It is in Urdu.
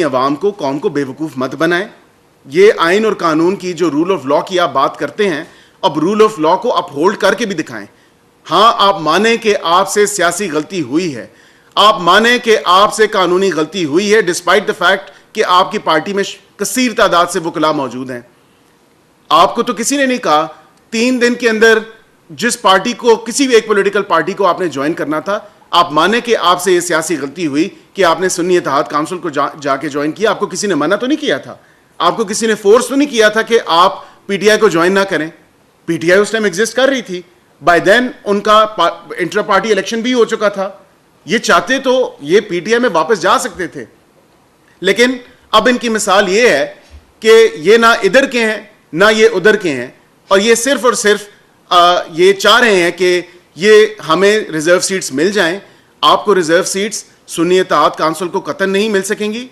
عوام کو, قوم کو بیوقوف مت بنائیں. یہ آئین اور قانون کی جو رول آف لا کی آپ بات کرتے ہیں, اب رول آف لا کو اپ ہولڈ کر کے بھی دکھائیں. ہاں آپ مانیں کہ آپ سے سیاسی غلطی ہوئی ہے, آپ مانیں کہ آپ سے قانونی غلطی ہوئی ہے, ڈسپائٹ دا فیکٹ کہ آپ کی پارٹی میں کثیر تعداد سے وکلاء موجود ہیں. آپ کو تو کسی نے نہیں کہا 3 دن کے اندر جس پارٹی کو, کسی بھی ایک پولیٹیکل پارٹی کو آپ نے جوائن کرنا تھا, آپ مانیں کہ آپ سے یہ سیاسی غلطی ہوئی کہ آپ نے سنی اتحاد کونسل کو جا کے جوائن کیا. آپ کو کسی نے منع تو نہیں کیا تھا, آپ کو کسی نے فورس تو نہیں کیا تھا کہ آپ پی ٹی آئی کو جوائن نہ کریں. پی ٹی آئی اس ٹائم ایگزسٹ کر رہی تھی, بائی دین ان کا انٹرا پارٹی الیکشن بھی ہو چکا تھا. یہ چاہتے تو یہ پی ٹی آئی میں واپس جا سکتے تھے, لیکن اب ان کی مثال یہ ہے کہ یہ نہ ادھر کے ہیں نہ یہ ادھر کے ہیں, اور یہ صرف اور صرف یہ چاہ رہے ہیں کہ یہ ہمیں ریزرو سیٹس مل جائیں. آپ کو ریزرو سیٹس سنی اتحاد کونسل کو قطعاً نہیں مل سکیں گی.